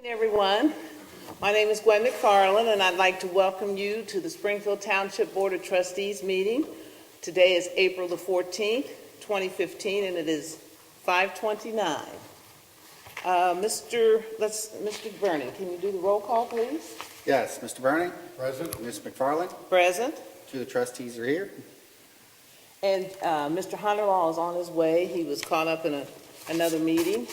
Everyone, my name is Gwen McFarland, and I'd like to welcome you to the Springfield Township Board of Trustees meeting. Today is April the 14th, 2015, and it is 5:29. Mr. Vernon, can you do the roll call, please? Yes, Mr. Burning? Present. Ms. McFarland? Present. Two of the trustees are here. And Mr. Hunterlaw is on his way. He was caught up in another meeting,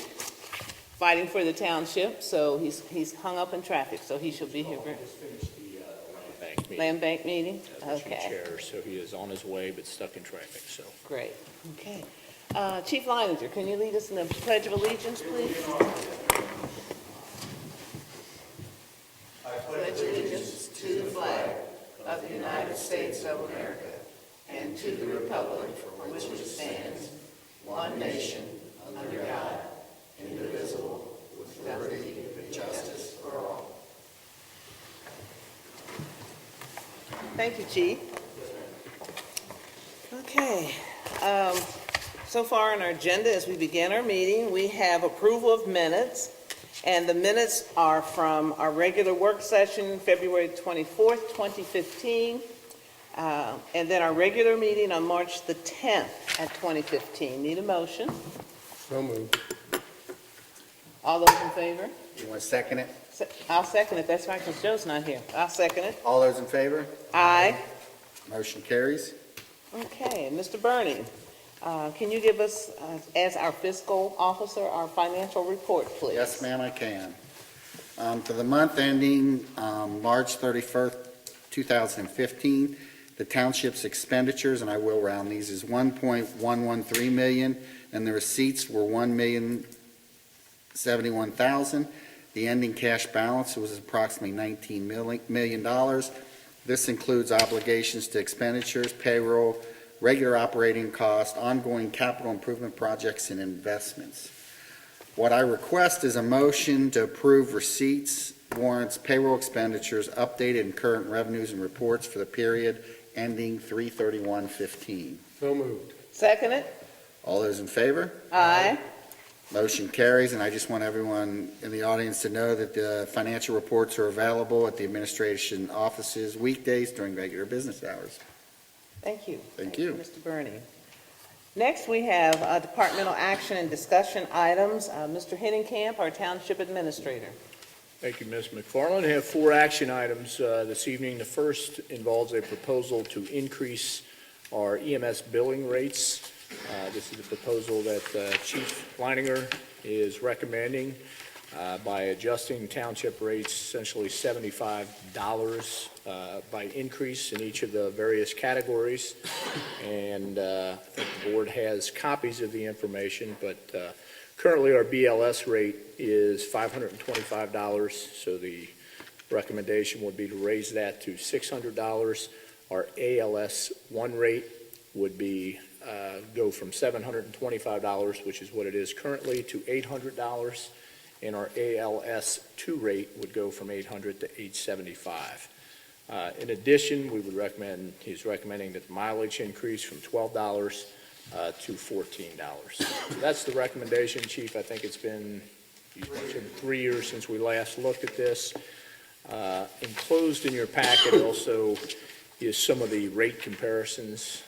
fighting for the township, so he's hung up in traffic, so he should be here. Just finished the land bank meeting. Land bank meeting? As the chief Okay, chair, so he is on his way but stuck in traffic, so. great. Okay. Chief Leininger, can you lead us in the Pledge of Allegiance, please? I pledge allegiance to the flag of the United States of America and to the republic for which it stands, one nation, under God, indivisible, with liberty and justice for all. Thank you, Chief. Okay. So far on our agenda, as we begin our meeting, we have approval of minutes, and the minutes are from our regular work session, February 24th, 2015, and then our regular meeting on March the 10th at 2015. Need a motion? So moved. All those in favor? You want to second it? I'll second it. That's right, because Joe's not here. I'll second it. All those in favor? Aye. Motion carries. Okay, and Mr. Bernie, can you give us, as our fiscal officer, our financial report, please? Yes, ma'am, I can. For the month ending March 31st, 2015, the township's expenditures, and I will round these, is $1.113 million, and the receipts were $1,071,000. The ending cash balance was approximately $19 million. This includes obligations to expenditures, payroll, regular operating costs, ongoing capital improvement projects, and investments. What I request is a motion to approve receipts, warrants, payroll expenditures, updated and current revenues and reports for the period ending 3/31/15. So moved. Second it? All those in favor? Aye. Motion carries, and I just want everyone in the audience to know that the financial reports are available at the administration offices weekdays during regular business hours. Thank you. Thank you. Mr. Bernie. Next, we have departmental action and discussion items. Mr. Hennenkamp, our township administrator. Thank you, Ms. McFarland. I have four action items this evening. The first involves a proposal to increase our EMS billing rates. This is a proposal that Chief Leininger is recommending by adjusting township rates, essentially $75 by increase in each of the various categories. And I think the board has copies of the information, but currently our BLS rate is $525, so the recommendation would be to raise that to $600. Our ALS 1 rate would be go from $725, which is what it is currently, to $800, and our ALS 2 rate would go from $800 to $875. In addition, he's recommending that the mileage increase from $12 to $14. So that's the recommendation, Chief. I think it's been 3 years since we last looked at this. Enclosed in your packet also is some of the rate comparisons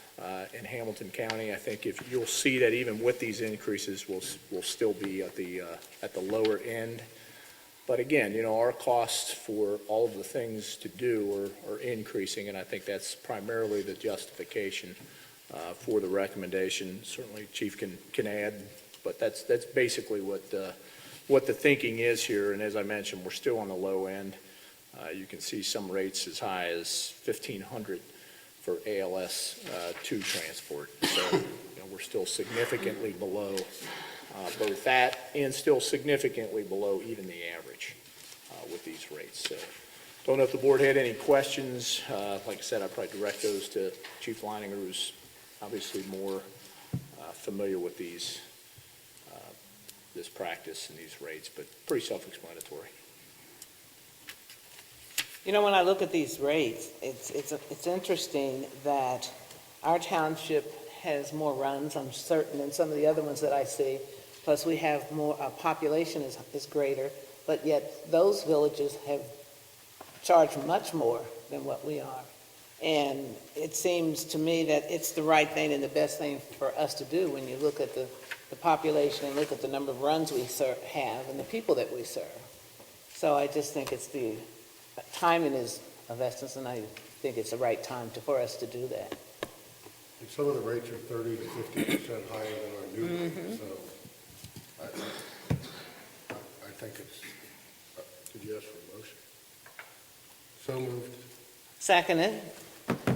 in Hamilton County. I think if you'll see that even with these increases, we'll still be at the lower end. But again, our costs for all of the things to do are increasing, and I think that's primarily the justification for the recommendation. Certainly, Chief can add, but that's basically what the thinking is here. And as I mentioned, we're still on the low end. You can see some rates as high as $1,500 for ALS 2 transport. So we're still significantly below both that and still significantly below even the average with these rates. So don't know if the board had any questions. Like I said, I'd probably direct those to Chief Leininger, who's obviously more familiar with this practice and these rates, but pretty self-explanatory. When I look at these rates, it's interesting that our township has more runs, I'm certain, than some of the other ones that I see. Plus, we have more, population is greater. but yet those villages have charged much more than what we are. And it seems to me that it's the right thing and the best thing for us to do when you look at the population and look at the number of runs we have and the people that we serve. So I just think it's the timing is of essence, and I think it's the right time for us to do that. And some of the rates are 30 to 50% higher than our new rates, so I think it's, did you ask for a motion? So moved. Seconded.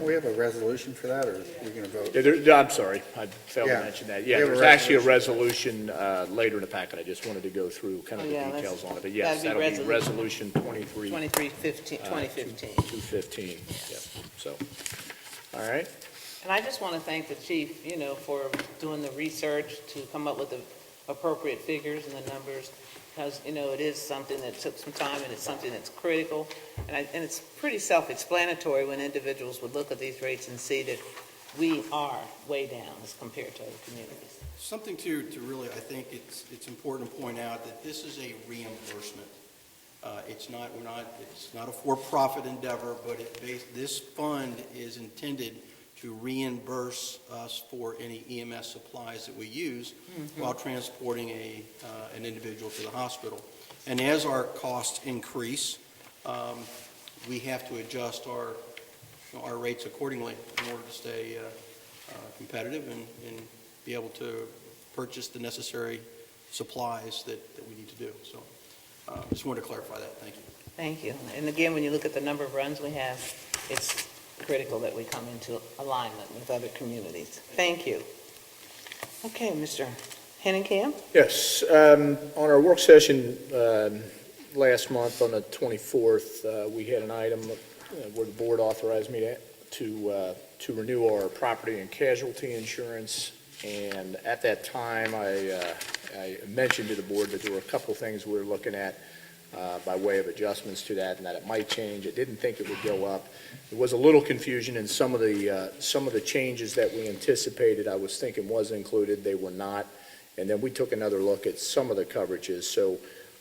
We have a resolution for that, or you're going to vote? I'm sorry, I failed to Yeah. mention that. We Yeah, have a there's actually a resolution later in the packet. I just wanted to go through kind of Oh, the yeah, details on it. But that'd yes, be that'll be resolution 2015. 215. Yep, so, all right. And I just want to thank the chief, for doing the research to come up with the appropriate figures and the numbers, because, it is something that took some time, and it's something that's critical. And it's pretty self-explanatory when individuals would look at these rates and see that we are way down as compared to other communities. Something to really, I think it's important to point out that this is a reimbursement. It's not a for-profit endeavor, but this fund is intended to reimburse us for any EMS supplies that we use while transporting an individual to the hospital. And as our costs increase, we have to adjust our rates accordingly in order to stay competitive and be able to purchase the necessary supplies that we need to do. So just wanted to clarify that. Thank you. Thank you. And again, when you look at the number of runs we have, it's critical that we come into alignment with other communities. Thank you. Okay, Mr. Henningham? Yes, on our work session last month on the 24th, we had an item where the board authorized me to renew our property and casualty insurance. And at that time, I mentioned to the board that there were a couple of things we were looking at by way of adjustments to that, and that it might change. I didn't think it would go up. There was a little confusion in some of the changes that we anticipated. I was thinking was included. They were not. And then we took another look at some of the coverages. So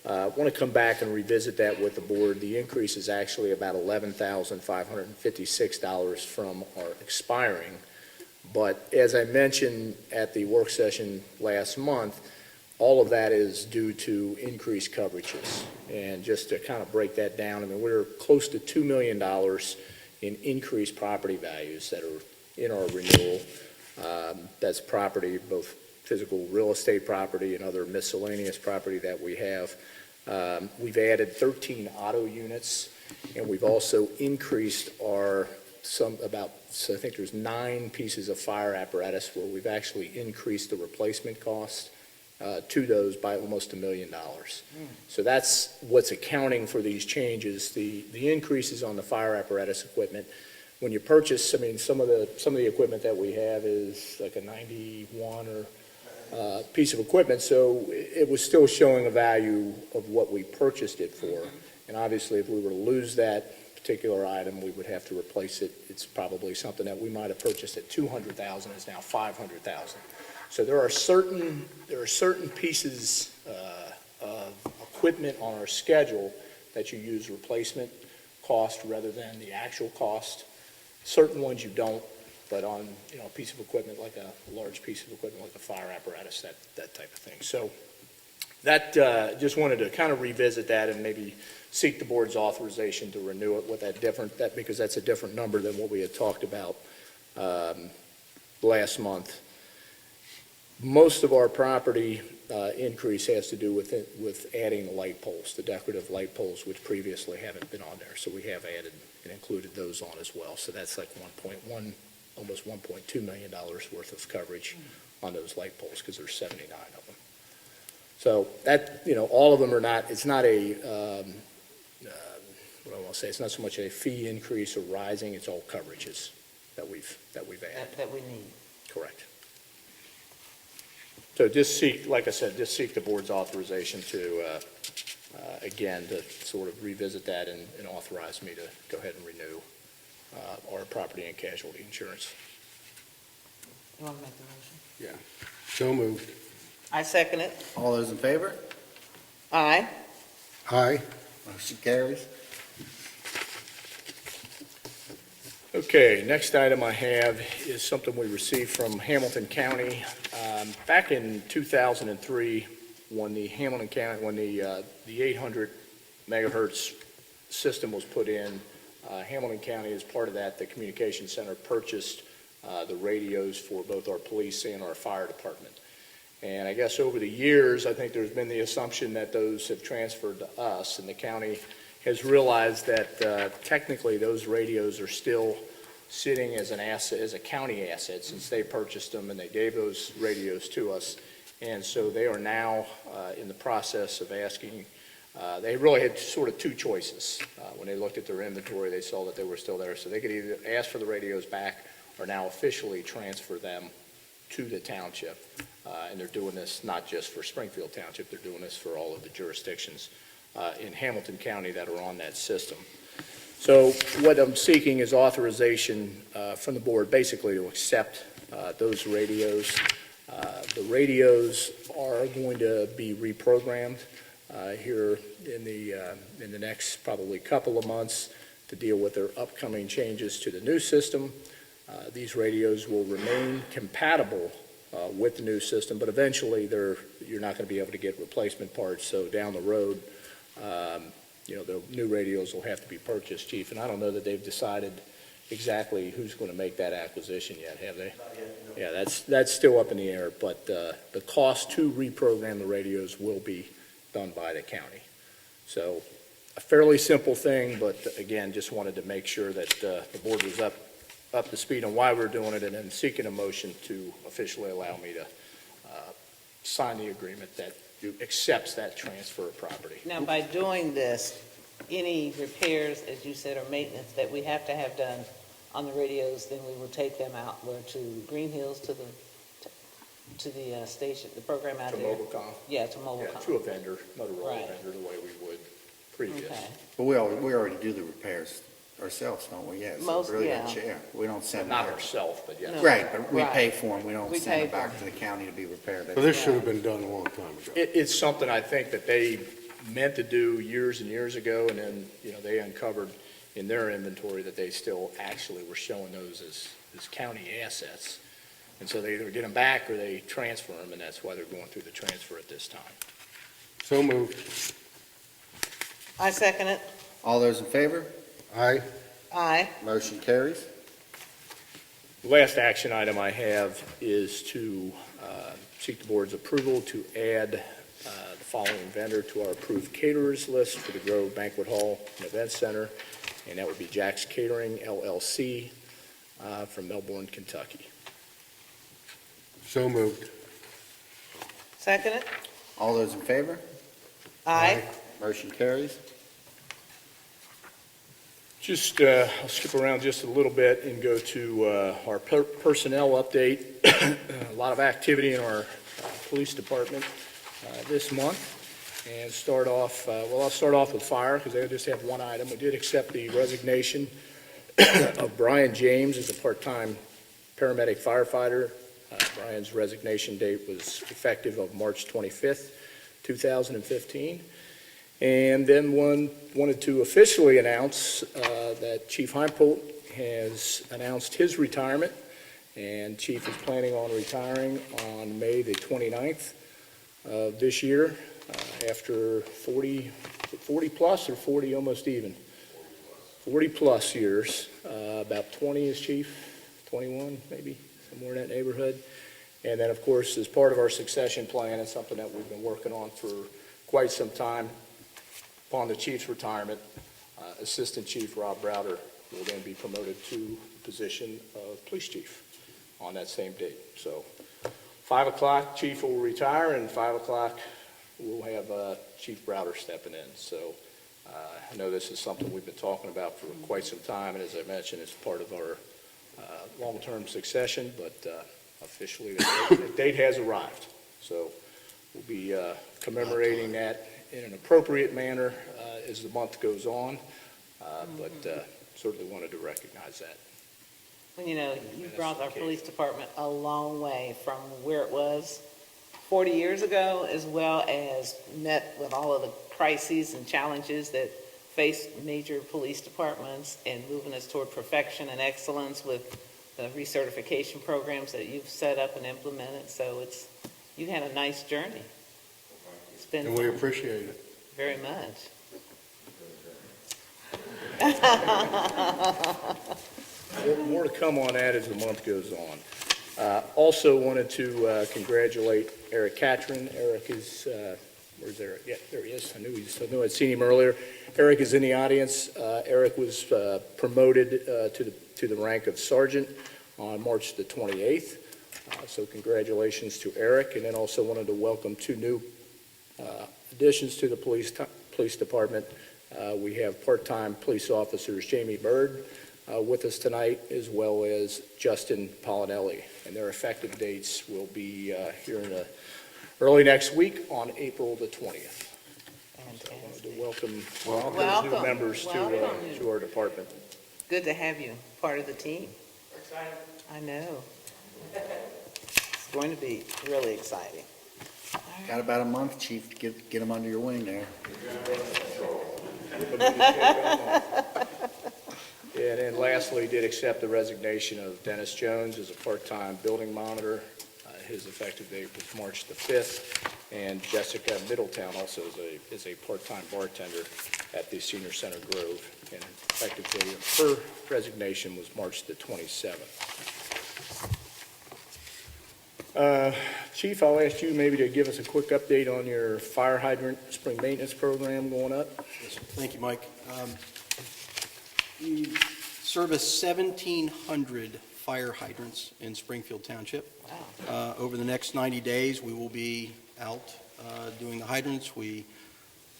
I want to come back and revisit that with the board. The increase is actually about $11,556 from our expiring. But as I mentioned at the work session last month, all of that is due to increased coverages. And just to kind of break that down, I mean, we're close to $2 million in increased property values that are in our renewal. That's property, both physical real estate property and other miscellaneous property that we have. We've added 13 auto units, and we've also increased I think there's 9 pieces of fire apparatus where we've actually increased the replacement cost to those by almost $1 million. So that's what's accounting for these changes. The increases on the fire apparatus equipment. When you purchase, I mean, some of the equipment that we have is like a 91 or piece of equipment, so it was still showing a value of what we purchased it for. And obviously, if we were to lose that particular item, we would have to replace it. It's probably something that we might have purchased at $200,000 is now $500,000. So there are certain pieces of equipment on our schedule that you use replacement cost rather than the actual cost. Certain ones you don't, but on a piece of equipment like a large piece of equipment like a fire apparatus, that type of thing. So that just wanted to kind of revisit that and maybe seek the board's authorization to renew it with that because that's a different number than what we had talked about last month. Most of our property increase has to do with adding the light poles, the decorative light poles, which previously haven't been on there. So we have added and included those on as well. So that's like almost $1.2 million worth of coverage on those light poles because there's 79 of them. So that, all of them are not, it's not a, what I want to say, it's not so much a fee increase or rising, it's all coverages that we've added. That we need. Correct. So just seek, like I said, the board's authorization to, again, to sort of revisit that and authorize me to go ahead and renew our property and casualty insurance. You want to make the motion? Yeah. So moved. I second it. All those in favor? Aye. Aye. Motion carries. Okay, next item I have is something we received from Hamilton County. Back in 2003, when the 800 megahertz system was put in, Hamilton County, as part of that, the communication center purchased the radios for both our police and our fire department. And I guess over the years, I think there's been the assumption that those have transferred to us, and the county has realized that technically those radios are still sitting as an asset, as a county asset, since they purchased them and they gave those radios to us. And so they are now in the process of asking, they really had sort of two choices. When they looked at their inventory, they saw that they were still there. So they could either ask for the radios back or now officially transfer them to the township. And they're doing this not just for Springfield Township, they're doing this for all of the jurisdictions in Hamilton County that are on that system. So what I'm seeking is authorization from the board basically to accept those radios. The radios are going to be reprogrammed here in the next probably couple of months to deal with their upcoming changes to the new system. These radios will remain compatible with the new system, but eventually you're not going to be able to get replacement parts. So down the road, the new radios will have to be purchased, Chief. And I don't know that they've decided exactly who's going to make that acquisition yet, have they? Yeah, that's still up in the air, but the cost to reprogram the radios will be done by the county. So a fairly simple thing, but again, just wanted to make sure that the board was up to speed on why we're doing it, and then seeking a motion to officially allow me to sign the agreement that accepts that transfer of property. Now, by doing this, any repairs, as you said, or maintenance that we have to have done on the radios, then we will take them out where to Green Hills, to the station, the program out To there. Mobilcom? Yeah, to Yeah, Mobilcom. to a vendor, Motorola Right. vendor, the way we would previous. Okay. But we already do the repairs ourselves, don't we? Yeah. So Most- really, yeah. we don't send Not them. ourselves, but yes. No. Right, but we Right. pay for them. We don't We send pay them for back them. to the county to be repaired. So this should have been done a long time ago. It's something I think that they meant to do years and years ago, and then, they uncovered in their inventory that they still actually were showing those as county assets. And so they either get them back or they transfer them, and that's why they're going through the transfer at this time. So moved. I second it. All those in favor? Aye. Aye. Motion carries. The last action item I have is to seek the board's approval to add the following vendor to our approved caterers list for the Grove Banquet Hall and Event Center, and that would be Jack's Catering, LLC, from Melbourne, Kentucky. So moved. Second it. All those in favor? Aye. Motion carries. Just, I'll skip around just a little bit and go to our personnel update. A lot of activity in our police department this month. And I'll start off with fire, because they just have one item. We did accept the resignation of Brian James as a part-time paramedic firefighter. Brian's resignation date was effective of March 25th, 2015. And then wanted to officially announce that Chief Heimpolt has announced his retirement, and Chief is planning on retiring on May the 29th of this year after 40 plus or 40 almost even? 40 plus years, about 20 as Chief, 21 maybe, somewhere in that neighborhood. And then, of course, as part of our succession plan, it's something that we've been working on for quite some time. Upon the chief's retirement, Assistant Chief Rob Browder will then be promoted to the position of police chief on that same date. So 5 o'clock, Chief will retire, and 5 o'clock, we'll have Chief Browder stepping in. So I know this is something we've been talking about for quite some time, and as I mentioned, it's part of our long-term succession, but officially the date has arrived. So we'll be commemorating that in an appropriate manner as the month goes on, but certainly wanted to recognize that. Well, you brought our police department a long way from where it was 40 years ago, as well as met with all of the crises and challenges that face major police departments and moving us toward perfection and excellence with the recertification programs that you've set up and implemented. So you had a nice journey. It's been And we fun. appreciate it. Very much. More to come on that as the month goes on. Also wanted to congratulate Eric Catron. Eric is, where's Eric? Yeah, there he is. I knew I'd seen him earlier. Eric is in the audience. Eric was promoted to the rank of sergeant on March the 28th. So congratulations to Eric. And then also wanted to welcome two new additions to the police department. We have part-time police officers Jamie Bird with us tonight, as well as Justin Polinelli. And their effective dates will be here in early next week on April the 20th. So I wanted to welcome those new members to our department. Good to have you part of the team. Excited. I know. It's going to be really exciting. Got about a month, Chief, to get them under your wing there. And then lastly, did accept the resignation of Dennis Jones as a part-time building monitor. His effective date was March the 5th. And Jessica Middletown also is a part-time bartender at the Senior Center Grove. And effective date of her resignation was March the 27th. Chief, I'll ask you maybe to give us a quick update on your fire hydrant spring maintenance program going up. Yes, sir. Thank you, Mike. We service 1,700 fire hydrants in Springfield Township. Wow. Over the next 90 days, we will be out doing the hydrants. We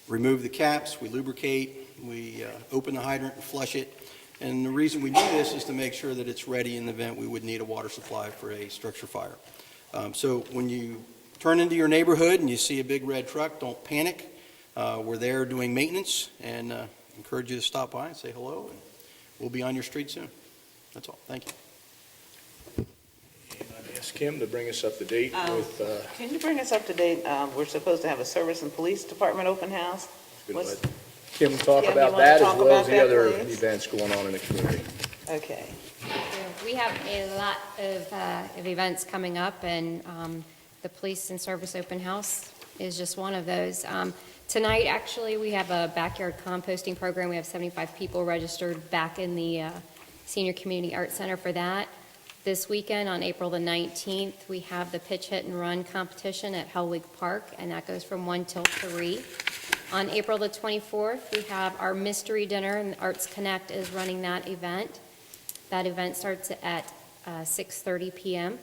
remove the caps, we lubricate, we open the hydrant and flush it. And the reason we do this is to make sure that it's ready in the event we would need a water supply for a structure fire. So when you turn into your neighborhood and you see a big red truck, don't panic. We're there doing maintenance, and encourage you to stop by and say hello, and we'll be on your street soon. That's all. Thank you. And I'd ask Kim to bring us up to date with... Can you bring us up to date? We're supposed to have a service and police department open house. Gonna What's- let Kim talk Kim, about you wanna that, as talk well about as the that, other please? events going on in the community. Okay. We have a lot of events coming up, and the Police and Service Open House is just one of those. Tonight, actually, we have a backyard composting program. We have 75 people registered back in the Senior Community Arts Center for that. This weekend, on April the 19th, we have the pitch, hit, and run competition at Hellwig Park, and that goes from 1 till 3. On April the 24th, we have our mystery dinner, and Arts Connect is running that event. That event starts at 6:30 p.m.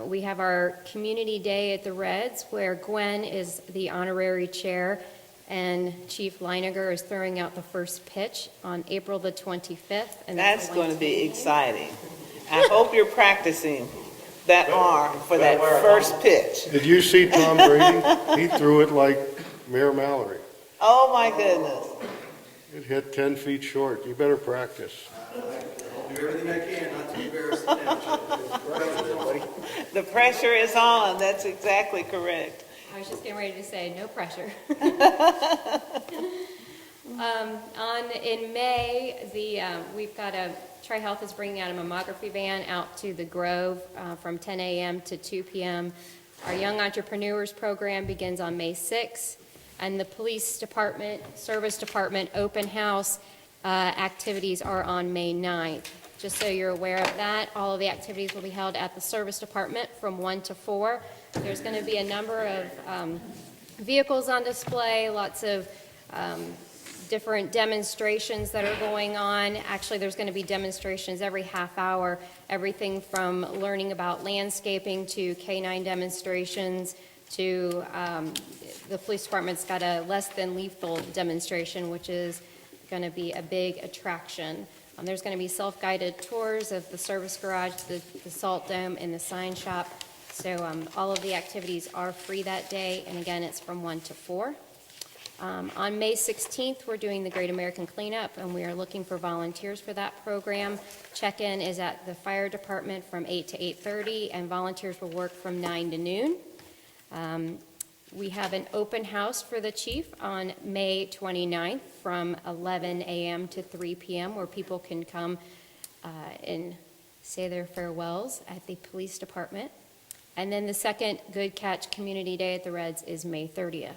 We have our Community Day at the Reds, where Gwen is the honorary chair, and Chief Leiniger is throwing out the first pitch on April the 25th. And That's a going to be 1:10 exciting. I hope you're practicing that arm for that first pitch. Did you see Tom Brady? He threw it like Mayor Mallory. Oh, my goodness. It hit 10 feet short. You better practice. I'll do everything I can not to embarrass the township. The pressure is on. That's exactly correct. I was just getting ready to say, no pressure. In May, we've got Tri-Health is bringing out a mammography van out to the Grove from 10 a.m. to 2 p.m. Our Young Entrepreneurs Program begins on May 6th, and the Police Department, Service Department Open House activities are on May 9th. Just so you're aware of that, all of the activities will be held at the Service Department from 1 to 4. There's going to be a number of vehicles on display, lots of different demonstrations that are going on. Actually, there's going to be demonstrations every half hour, everything from learning about landscaping to canine demonstrations to the police department's got a less than lethal demonstration, which is going to be a big attraction. There's going to be self-guided tours of the service garage, the salt dome, and the sign shop. So all of the activities are free that day, and again, it's from 1 to 4. On May 16th, we're doing the Great American Cleanup, and we are looking for volunteers for that program. Check-in is at the fire department from 8 to 8:30, and volunteers will work from 9 to noon. We have an open house for the chief on May 29th from 11 a.m. to 3 p.m. where people can come and say their farewells at the police department. And then the second Good Catch Community Day at the Reds is May 30th.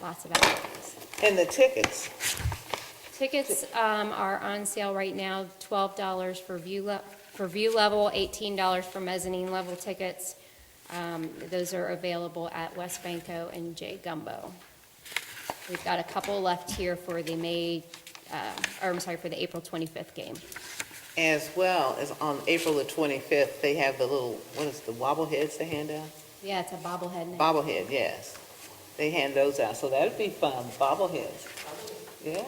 Lots of activities. And the tickets, Tickets are on sale right now, $12 for view level, $18 for mezzanine level tickets. Those are available at West Banco and J Gumbo. We've got a couple left here for the for the April 25th game. as well as on April the 25th, they have the little, what is the wobbleheads they hand out? Yeah, it's a bobblehead night. Bobblehead, yes. They hand those out, so that'd be fun, bobbleheads. Yeah.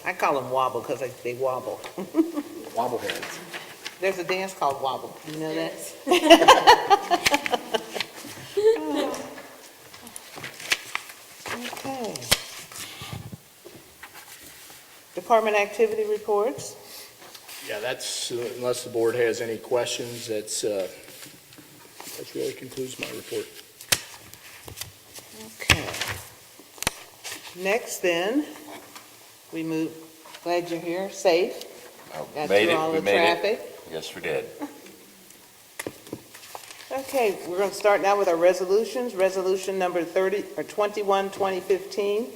I call them wobble because they wobble. Wobbleheads. There's a dance called wobble, you know that? Okay. Department activity reports? Yeah, that's, unless the board has any questions, that really concludes my report. Okay. Next then, we move, glad you're here, safe. Got Made through it, all we the made it. traffic. Yes, we did. Okay, we're going to start now with our resolutions. Resolution number 21, 2015,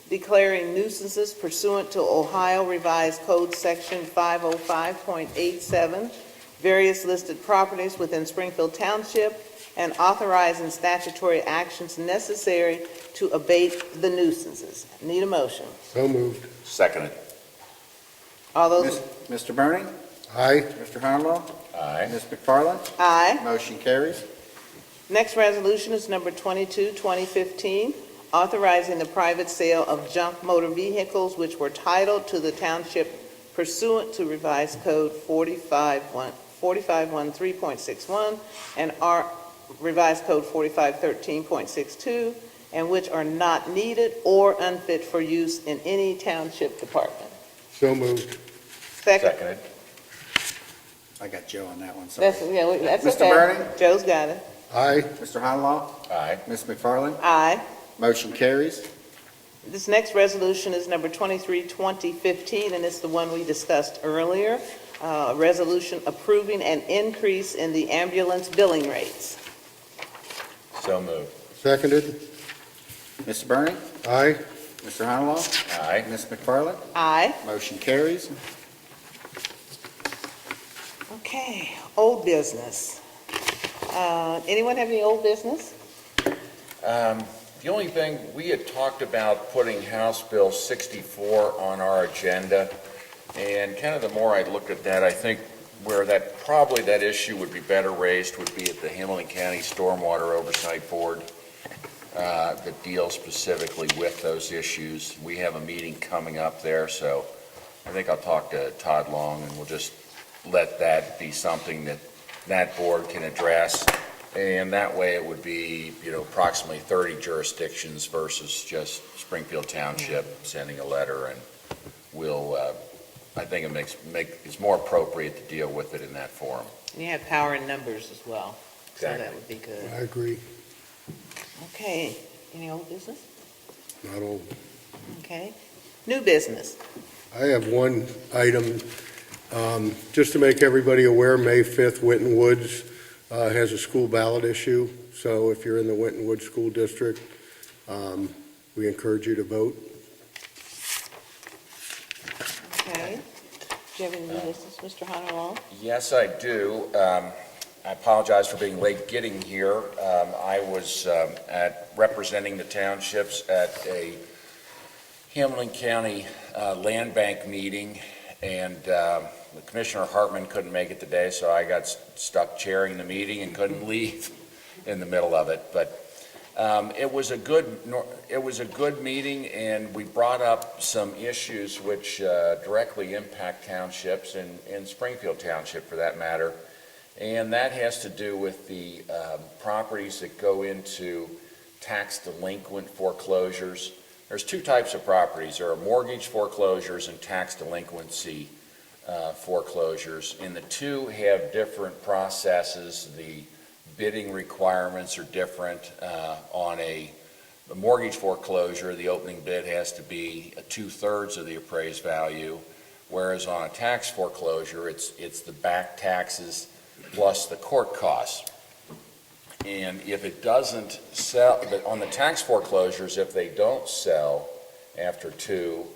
declaring nuisances pursuant to Ohio Revised Code Section 505.87, various listed properties within Springfield Township, and authorizing statutory actions necessary to abate the nuisances. Need a motion. So moved. Seconded. All those, Mr. Burning? Aye. Mr. Honolo? Aye. Ms. McFarland? aye. Motion carries. Next resolution is number 22, 2015, authorizing the private sale of junk motor vehicles which were titled to the township pursuant to Revised Code 4513.61 and Revised Code 4513.62, and which are not needed or unfit for use in any township department. So moved. Second. Seconded. I got Joe on that one, sorry. That's Mr. okay. Burning? Joe's got it. Aye. Mr. Honolo? Aye. Ms. McFarland? Aye. Motion carries. This next resolution is number 23, 2015, and it's the one we discussed earlier. A resolution approving an increase in the ambulance billing rates. So moved. Seconded. Mr. Burning? Aye. Mr. Honolo? Aye. Ms. McFarland? Aye. Motion carries. Okay, old business. Anyone have any old business? The only thing, we had talked about putting House Bill 64 on our agenda, and kind of the more I looked at that, I think where that issue would be better raised would be at the Hamilton County Stormwater Oversight Board that deals specifically with those issues. We have a meeting coming up there, so I think I'll talk to Todd Long, and we'll just let that be something that board can address. And that way it would be, approximately 30 jurisdictions versus just Springfield Township sending a letter, and we'll, I think it's more appropriate to deal with it in that forum. You have power in numbers as well, so Exactly. that would be good. I agree. Okay, any old business? Not old. Okay. New business. I have one item, just to make everybody aware, May 5th, Winton Woods has a school ballot issue, so if you're in the Winton Woods School District, we encourage you to vote. Okay. Do you have any new business, Mr. Honolulu? Yes, I do. I apologize for being late getting here. I was representing the townships at a Hamilton County Land Bank meeting, and Commissioner Hartman couldn't make it today, so I got stuck chairing the meeting and couldn't leave in the middle of it. But it was a good meeting, and we brought up some issues which directly impact townships and Springfield Township for that matter. And that has to do with the properties that go into tax delinquent foreclosures. There's two types of properties. There are mortgage foreclosures and tax delinquency foreclosures, and the two have different processes. The bidding requirements are different. On a mortgage foreclosure, the opening bid has to be 2/3 of the appraised value, whereas on a tax foreclosure, it's the back taxes plus the court costs. And if it doesn't sell, but on the tax foreclosures, if they don't sell after 2,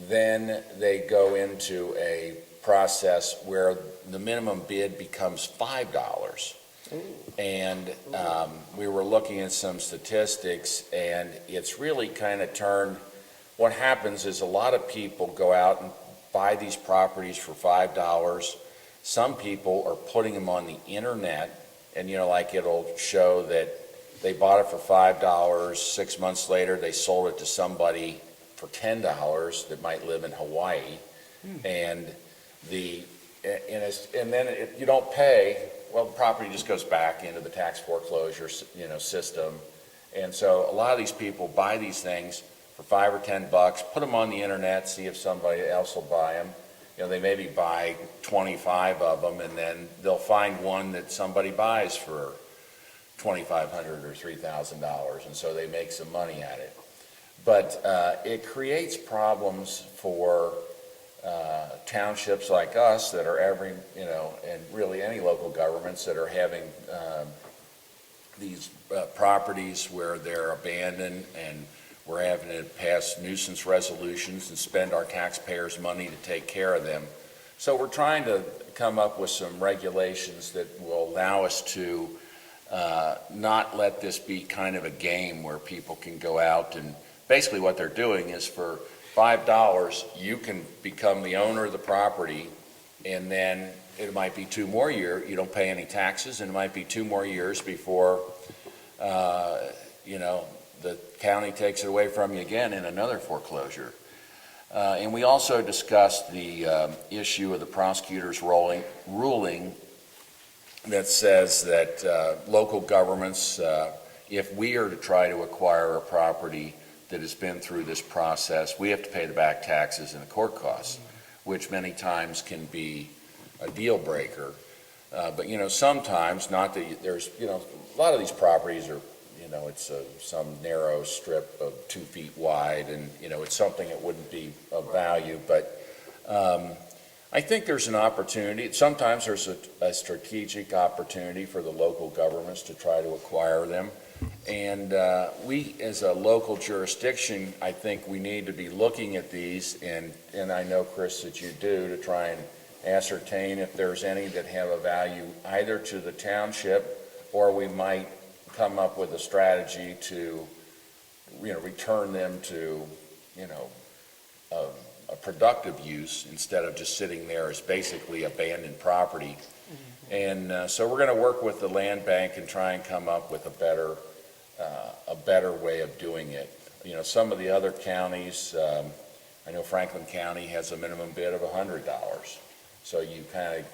then they go into a process where the minimum bid becomes $5. And we were looking at some statistics, and it's really kind of turned, what happens is a lot of people go out and buy these properties for $5. Some people are putting them on the internet, and like it'll show that they bought it for $5, 6 months later they sold it to somebody for $10 that might live in Hawaii, and then you don't pay. Well, the property just goes back into the tax foreclosure system, and so a lot of these people buy these things for $5 or $10, put them on the internet, see if somebody else will buy them. They maybe buy 25 of them, and then they'll find one that somebody buys for $2,500 or $3,000, and so they make some money at it. But it creates problems for townships like us that are and really any local governments that are having these properties where they're abandoned, and we're having to pass nuisance resolutions and spend our taxpayers' money to take care of them. So we're trying to come up with some regulations that will allow us to not let this be kind of a game where people can go out and basically what they're doing is for $5, you can become the owner of the property, and then it might be 2 more years, you don't pay any taxes, and it might be 2 more years before, the county takes it away from you again in another foreclosure. And we also discussed the issue of the prosecutor's ruling that says that local governments, if we are to try to acquire a property that has been through this process, we have to pay the back taxes and the court costs, which many times can be a deal breaker. But sometimes, not that there's, a lot of these properties are, it's some narrow strip of 2 feet wide, and, it's something that wouldn't be of value. But I think there's an opportunity. Sometimes there's a strategic opportunity for the local governments to try to acquire them. And we, as a local jurisdiction, I think we need to be looking at these, and I know, Chris, that you do, to try and ascertain if there's any that have a value either to the township, or we might come up with a strategy to, return them to, a productive use instead of just sitting there as basically abandoned property. And so we're going to work with the land bank and try and come up with a better way of doing it. Some of the other counties, I know Franklin County has a minimum bid of $100. So you can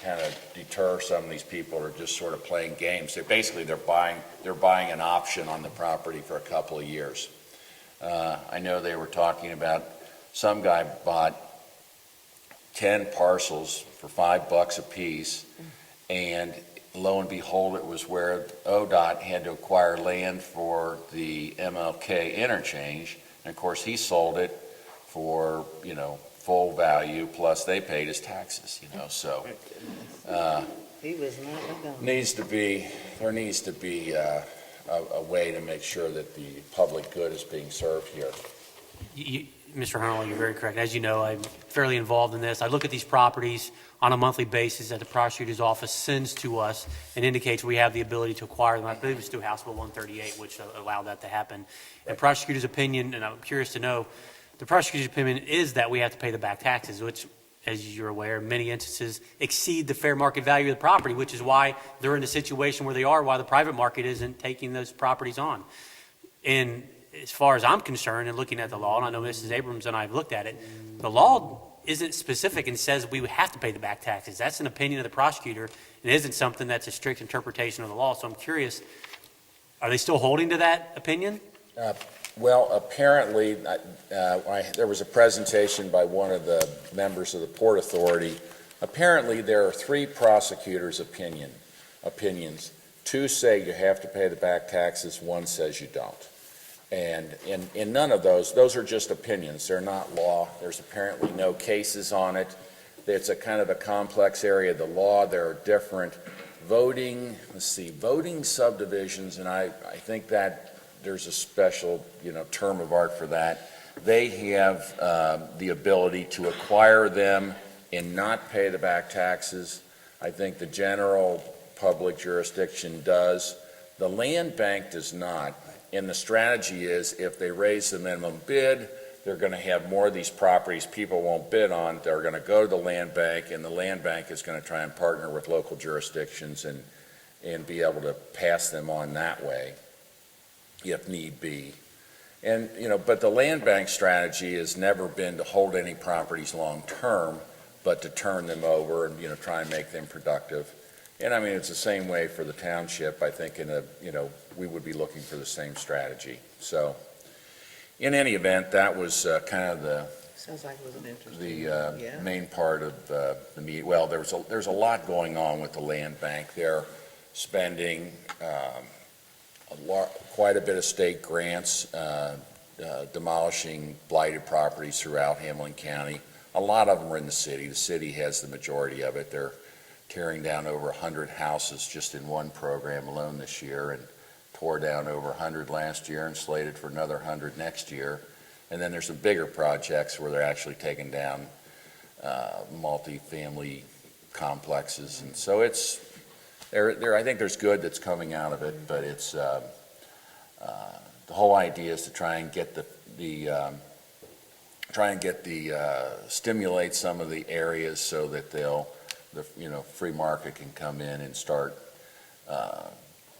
kind of deter some of these people who are just sort of playing games. They're buying an option on the property for a couple of years. I know they were talking about some guy bought 10 parcels for $5 a piece, and lo and behold, it was where ODOT had to acquire land for the MLK interchange, and of course he sold it for full value, plus they paid his taxes, so He was not a dummy. there needs to be a way to make sure that the public good is being served here. Mr. Harnell, you're very correct. As you know, I'm fairly involved in this. I look at these properties on a monthly basis that the prosecutor's office sends to us and indicates we have the ability to acquire them. I believe it's through House Bill 138, which allowed that to happen. And prosecutor's opinion, and I'm curious to know, the prosecutor's opinion is that we have to pay the back taxes, which, as you're aware, in many instances exceed the fair market value of the property, which is why they're in the situation where they are, why the private market isn't taking those properties on. And as far as I'm concerned, and looking at the law, and I know Mrs. Abrams and I have looked at it, the law isn't specific and says we have to pay the back taxes. That's an opinion of the prosecutor, and it isn't something that's a strict interpretation of the law. So I'm curious, are they still holding to that opinion? Well, apparently, there was a presentation by one of the members of the Port Authority. Apparently, there are 3 prosecutors' opinions. Two say you have to pay the back taxes, one says you don't. And in none of those are just opinions, they're not law. There's apparently no cases on it. It's a kind of a complex area of the law. There are different voting subdivisions, and I think that there's a special, term of art for that. They have the ability to acquire them and not pay the back taxes. I think the general public jurisdiction does. The land bank does not. And the strategy is if they raise the minimum bid, they're going to have more of these properties people won't bid on. They're going to go to the land bank, and the land bank is going to try and partner with local jurisdictions and be able to pass them on that way if need be. And, but the land bank strategy has never been to hold any properties long-term, but to turn them over and, try and make them productive. And I mean, it's the same way for the township. I think we would be looking for the same strategy. So in any event, that was kind of Sounds like it was an interesting. the main part of the meeting. Well, there's a lot going on with the land bank. They're spending quite a bit of state grants, demolishing blighted properties throughout Hamilton County. A lot of them are in the city. The city has the majority of it. They're tearing down over 100 houses just in one program alone this year, and tore down over 100 last year and slated for another 100 next year. And then there's some bigger projects where they're actually taking down multi-family complexes. And so I think there's good that's coming out of it, but it's the whole idea is to try and get stimulate some of the areas so that the free market can come in and start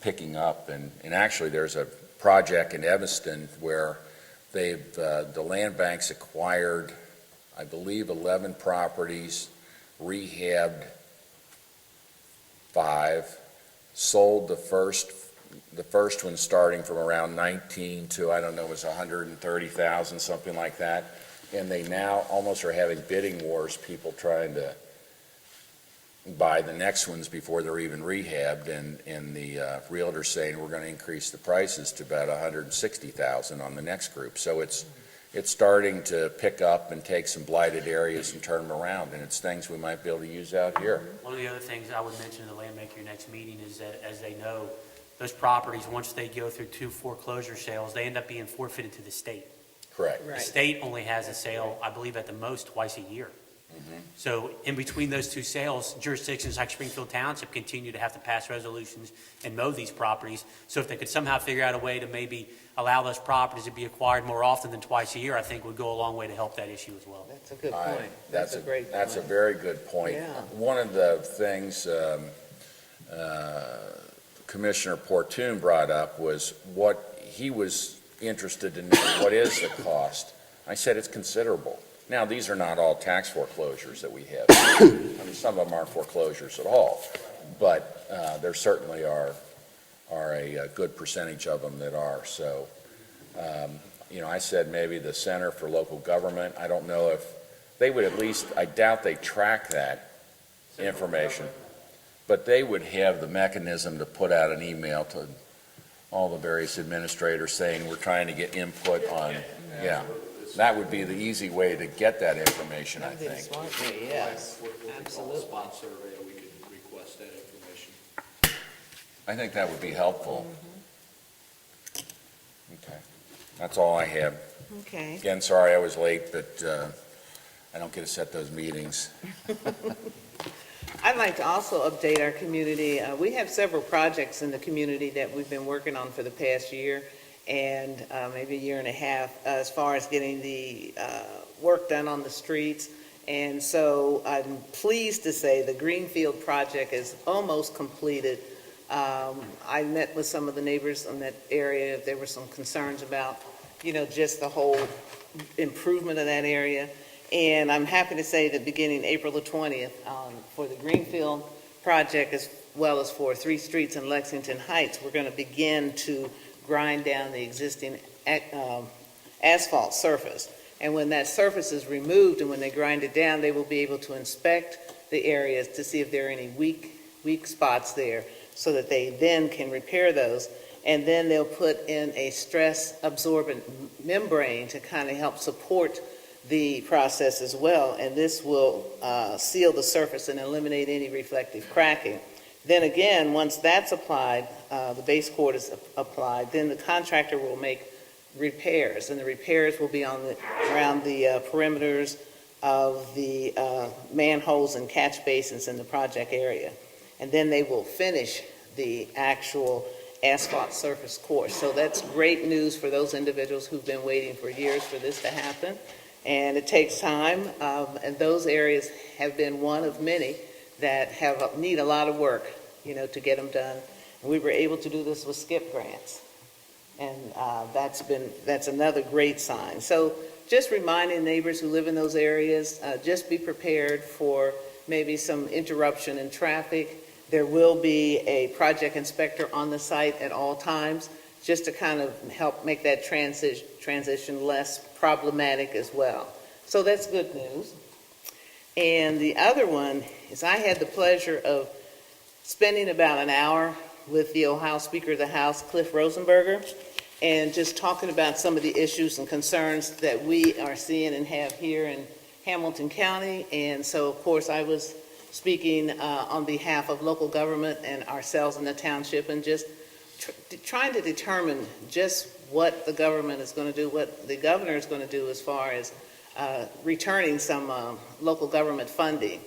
picking up. And actually there's a project in Evanston where the land bank's acquired, I believe, 11 properties, rehabbed 5, sold the first one starting from around 19 to, I don't know, it was 130,000, something like that. And they now almost are having bidding wars, people trying to buy the next ones before they're even rehabbed, and the realtor's saying we're going to increase the prices to about 160,000 on the next group. So it's starting to pick up and take some blighted areas and turn them around, and it's things we might be able to use out here. One of the other things I would mention to the land bank your next meeting is that, as they know, those properties, once they go through 2 foreclosure sales, they end up being forfeited to the state. Correct. The state only has a sale, I believe, at the most twice a year. So in between those 2 sales, jurisdictions like Springfield Township continue to have to pass resolutions and mow these properties. So if they could somehow figure out a way to maybe allow those properties to be acquired more often than twice a year, I think would go a long way to help that issue as well. That's a good point. That's a great point. That's a very good point. Yeah. One of the things Commissioner Portune brought up was what he was interested in knowing, what is the cost? I said it's considerable. Now, these are not all tax foreclosures that we have. I mean, some of them aren't foreclosures at all, but there certainly are a good percentage of them that are. So, I said maybe the Center for Local Government, I don't know if they would at least, I doubt they track that information, but they would have the mechanism to put out an email to all the various administrators saying we're trying to get input on, That would be the easy way to get that information, I That'd be the think. smart way, yes, absolutely. Response survey, we could request that information. I think that would be helpful. Okay, that's all I have. Okay. Again, sorry I was late, but I don't get to set those meetings. I'd like to also update our community. We have several projects in the community that we've been working on for the past year and maybe a year and a half as far as getting the work done on the streets. And so I'm pleased to say the Greenfield project is almost completed. I met with some of the neighbors in that area. There were some concerns about, just the whole improvement of that area. And I'm happy to say that beginning April the 20th, for the Greenfield project as well as for 3 streets in Lexington Heights, we're going to begin to grind down the existing asphalt surface. And when that surface is removed and when they grind it down, they will be able to inspect the areas to see if there are any weak spots there. so that they then can repair those. And then they'll put in a stress absorbent membrane to kind of help support the process as well. And this will seal the surface and eliminate any reflective cracking. Then again, once that's applied, the base coat is applied, then the contractor will make repairs, and the repairs will be around the perimeters of the manholes and catch basins in the project area. And then they will finish the actual asphalt surface course. So that's great news for those individuals who've been waiting for years for this to happen. And it takes time, and those areas have been one of many that need a lot of work, to get them done. And we were able to do this with SCIP grants. And that's another great sign. So just reminding neighbors who live in those areas, just be prepared for maybe some interruption in traffic. There will be a project inspector on the site at all times, just to kind of help make that transition less problematic as well. So that's good news. And the other one is I had the pleasure of spending about an hour with the Ohio Speaker of the House, Cliff Rosenberger, and just talking about some of the issues and concerns that we are seeing and have here in Hamilton County. And so, of course, I was speaking on behalf of local government and ourselves in the township, and just trying to determine just what the government is going to do, what the governor is going to do as far as returning some local government funding.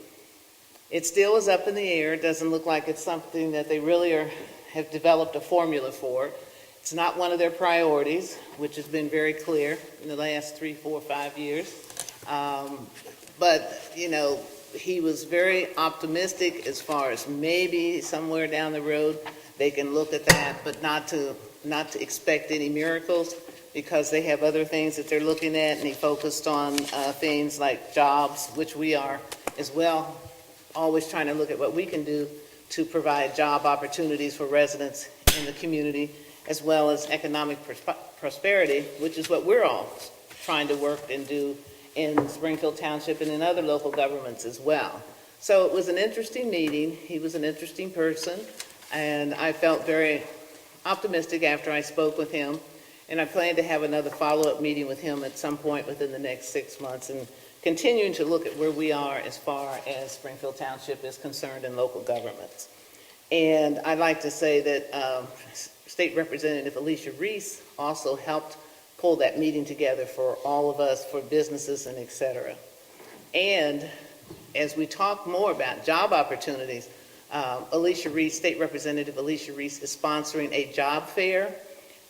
It still is up in the air. It doesn't look like it's something that they really have developed a formula for. It's not one of their priorities, which has been very clear in the last 3, 4, 5 years. But, he was very optimistic as far as maybe somewhere down the road they can look at that, but not to expect any miracles, because they have other things that they're looking at, and he focused on things like jobs, which we are as well, always trying to look at what we can do to provide job opportunities for residents in the community, as well as economic prosperity, which is what we're all trying to work and do in Springfield Township and in other local governments as well. So it was an interesting meeting. He was an interesting person, and I felt very optimistic after I spoke with him. And I plan to have another follow-up meeting with him at some point within the next 6 months, and continuing to look at where we are as far as Springfield Township is concerned in local governments. And I'd like to say that State Representative Alicia Reese also helped pull that meeting together for all of us, for businesses and et cetera. And as we talk more about job opportunities, Alicia Reese, State Representative Alicia Reese, is sponsoring a job fair,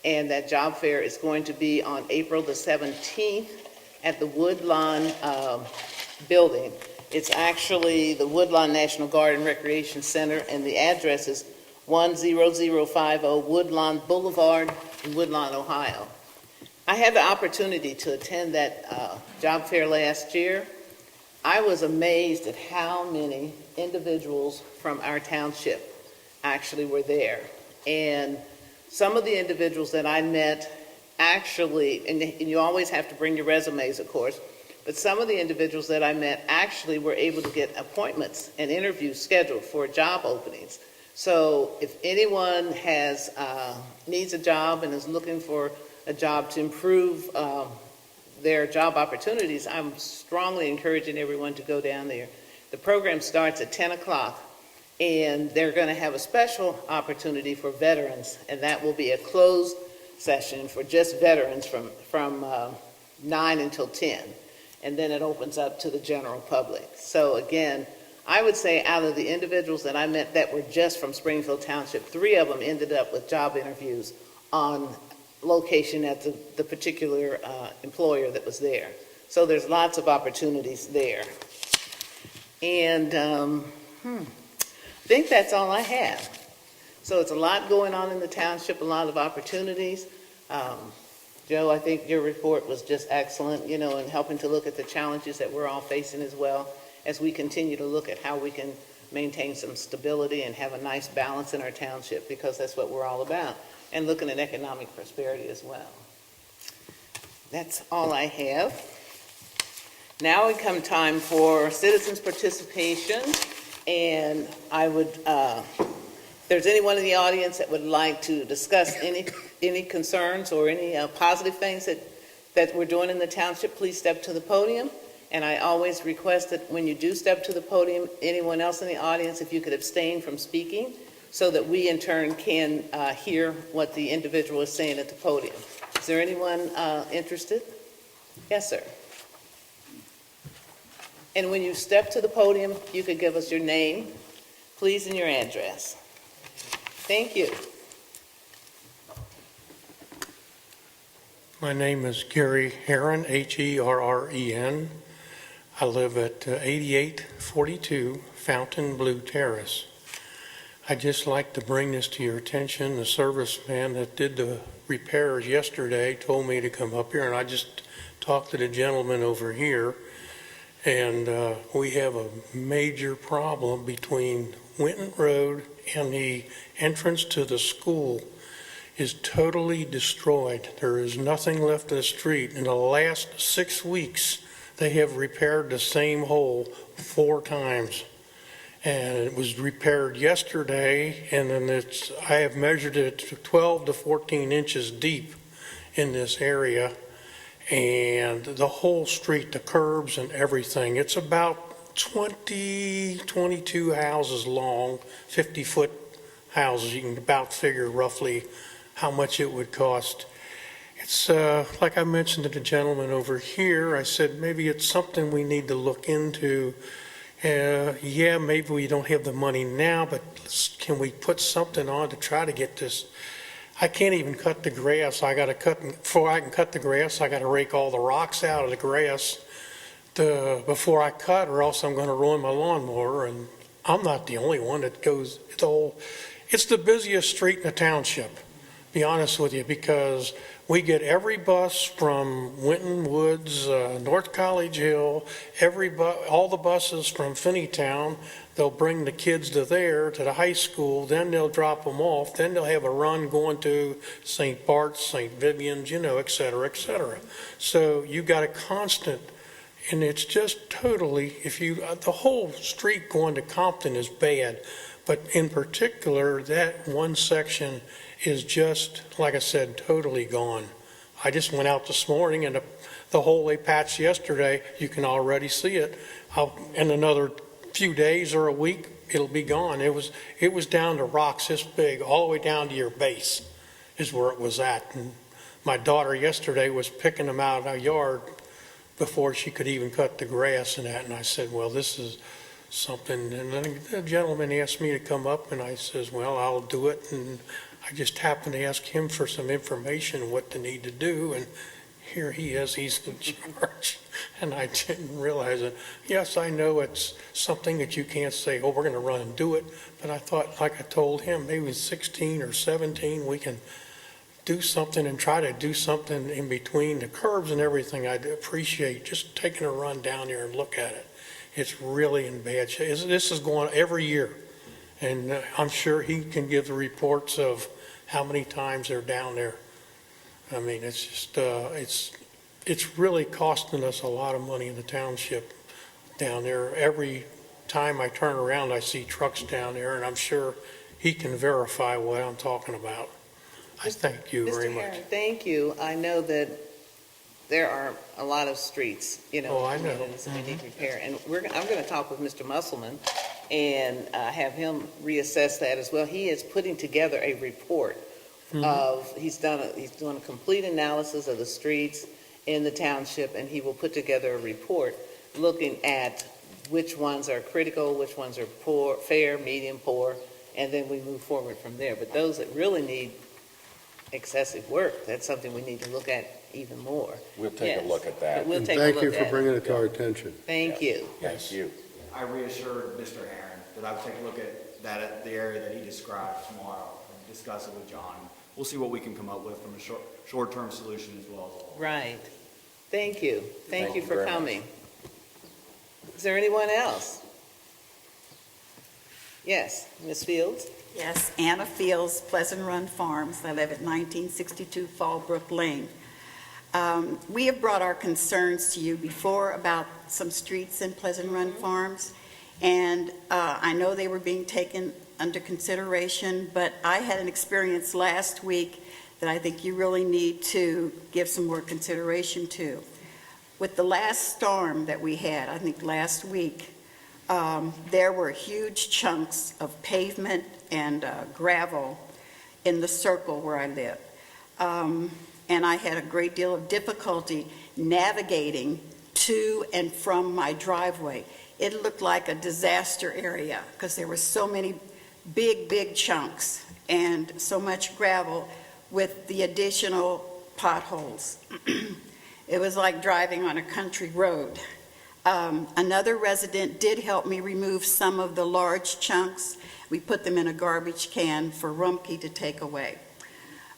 and that job fair is going to be on April the 17th at the Woodlawn building. It's actually the Woodlawn National Guard and Recreation Center, and the address is 10050 Woodlawn Boulevard in Woodlawn, Ohio. I had the opportunity to attend that job fair last year. I was amazed at how many individuals from our township actually were there. And some of the individuals that I met actually, and you always have to bring your resumes, of course, but some of the individuals that I met actually were able to get appointments and interviews scheduled for job openings. So if anyone needs a job and is looking for a job to improve their job opportunities, I'm strongly encouraging everyone to go down there. The program starts at 10 o'clock, and they're going to have a special opportunity for veterans, and that will be a closed session for just veterans from 9 until 10, and then it opens up to the general public. So again, I would say out of the individuals that I met that were just from Springfield Township, 3 of them ended up with job interviews on location at the particular employer that was there. So there's lots of opportunities there. And I think that's all I have. So it's a lot going on in the township, a lot of opportunities. Joe, I think your report was just excellent, in helping to look at the challenges that we're all facing as well, as we continue to look at how we can maintain some stability and have a nice balance in our township, because that's what we're all about, and looking at economic prosperity as well. That's all I have. Now it comes time for citizens' participation, and I would there's anyone in the audience that would like to discuss any concerns or any positive things that we're doing in the township, please step to the podium. And I always request that when you do step to the podium, anyone else in the audience, if you could abstain from speaking, so that we in turn can hear what the individual is saying at the podium. Is there anyone interested? Yes, sir. And when you step to the podium, you could give us your name, please, and your address. Thank you. My name is Gary Herron, Herren. I live at 8842 Fountain Blue Terrace. I'd just like to bring this to your attention. The serviceman that did the repairs yesterday told me to come up here, and I just talked to the gentleman over here, and we have a major problem between Winton Road and the entrance to the school is totally destroyed. There is nothing left of the street. In the last 6 weeks, they have repaired the same hole 4 times. And it was repaired yesterday, and then I have measured it to 12 to 14 inches deep in this area. And the whole street, the curbs and everything, it's about 22 houses long, 50-foot houses. You can about figure roughly how much it would cost. It's like I mentioned to the gentleman over here, I said maybe it's something we need to look into. Yeah, maybe we don't have the money now, but can we put something on to try to get this? I can't even cut the grass. Before I can cut the grass, I got to rake all the rocks out of the grass before I cut, or else I'm going to ruin my lawnmower. And I'm not the only one that goes it's the busiest street in the township, be honest with you, because we get every bus from Winton Woods, North College Hill, all the buses from Finneytown. They'll bring the kids to the high school, then they'll drop them off, then they'll have a run going to St. Bart's, St. Vivian's, et cetera, et cetera. So you got a constant, and it's just totally, the whole street going to Compton is bad, but in particular, that one section is just, like I said, totally gone. I just went out this morning, and the hole they patched yesterday, you can already see it. In another few days or a week, it'll be gone. It was down to rocks this big, all the way down to your base is where it was at. And my daughter yesterday was picking them out of our yard before she could even cut the grass and that. And I said, well, this is something. And then the gentleman asked me to come up, and I says, well, I'll do it. And I just happened to ask him for some information, what they need to do, and here he is, he's in charge, and I didn't realize it. Yes, I know it's something that you can't say, oh, we're going to run and do it, but I thought, like I told him, maybe 16 or 17, we can do something and try to do something in between the curbs and everything. I'd appreciate just taking a run down there and look at it. It's really in bad shape. This is going every year, and I'm sure he can give the reports of how many times they're down there. I mean, it's just, it's really costing us a lot of money in the township down there. Every time I turn around, I see trucks down there, and I'm sure he can verify what I'm talking about. I thank you very much. Mr. Herron, thank you. I know that there are a lot of streets, Oh, I know. that we need repair. And I'm going to talk with Mr. Musselman and have him reassess that as well. He is putting together a report he's doing a complete analysis of the streets in the township, and he will put together a report looking at which ones are critical, which ones are poor, fair, medium, poor, and then we move forward from there. But those that really need excessive work, that's something we need to look at even more. We'll take Yes. a look at that. But we'll And take a thank look you for at bringing it to our attention. Thank you. Thank you. I reassured Mr. Herron that I would take a look at the area that he described tomorrow and discuss it with John. We'll see what we can come up with from a short-term solution as well as long. Right. Thank you. Thank you for very much. coming. Is there anyone else? Yes, Ms. Fields? Yes, Anna Fields, Pleasant Run Farms. I live at 1962 Fallbrook Lane. We have brought our concerns to you before about some streets in Pleasant Run Farms, and I know they were being taken under consideration, but I had an experience last week that I think you really need to give some more consideration to. With the last storm that we had, I think last week, there were huge chunks of pavement and gravel in the circle where I live. And I had a great deal of difficulty navigating to and from my driveway. It looked like a disaster area because there were so many big chunks and so much gravel with the additional potholes. It was like driving on a country road. Another resident did help me remove some of the large chunks. We put them in a garbage can for Rumpke to take away.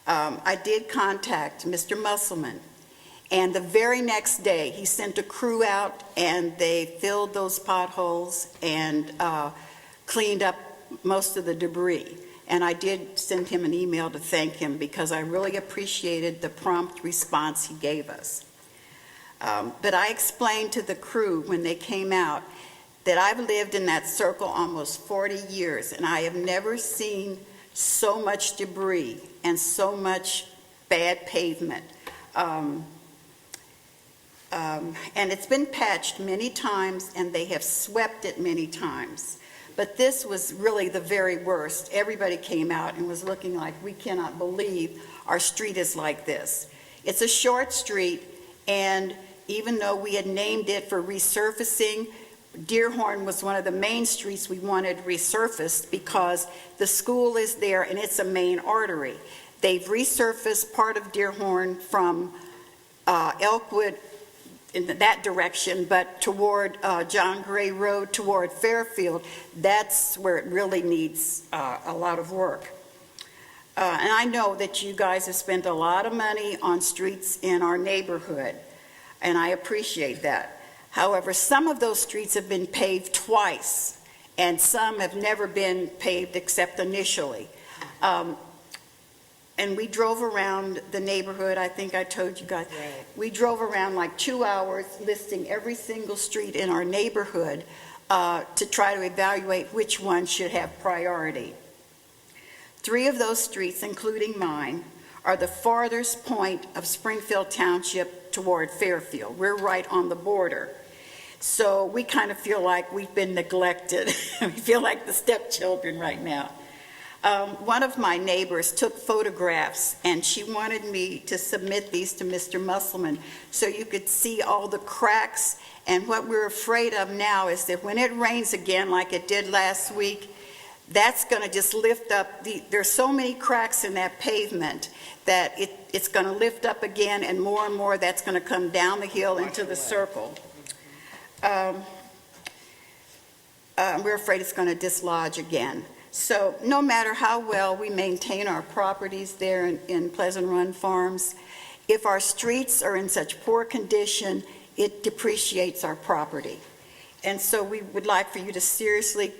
I did contact Mr. Musselman, and the very next day, he sent a crew out, and they filled those potholes and cleaned up most of the debris. And I did send him an email to thank him because I really appreciated the prompt response he gave us. But I explained to the crew when they came out that I've lived in that circle almost 40 years, and I have never seen so much debris and so much bad pavement. And it's been patched many times, and they have swept it many times. But this was really the very worst. Everybody came out and was looking like, we cannot believe our street is like this. It's a short street, and even though we had named it for resurfacing, Deerhorn was one of the main streets we wanted resurfaced because the school is there and it's a main artery. They've resurfaced part of Deerhorn from Elkwood in that direction, but toward John Gray Road, toward Fairfield, that's where it really needs a lot of work. And I know that you guys have spent a lot of money on streets in our neighborhood, and I appreciate that. However, some of those streets have been paved twice, and some have never been paved except initially. And we drove around the neighborhood, I think I told you guys. Right. We drove around like 2 hours listing every single street in our neighborhood to try to evaluate which one should have priority. 3 of those streets, including mine, are the farthest point of Springfield Township toward Fairfield. We're right on the border. So we kind of feel like we've been neglected. We feel like the stepchildren right now. One of my neighbors took photographs, and she wanted me to submit these to Mr. Musselman so you could see all the cracks. And what we're afraid of now is that when it rains again, like it did last week, that's going to just lift up. There's so many cracks in that pavement that it's going to lift up again, and more that's going to come down the hill into the circle. We're afraid it's going to dislodge again. So no matter how well we maintain our properties there in Pleasant Run Farms, if our streets are in such poor condition, it depreciates our property. And so we would like for you to seriously,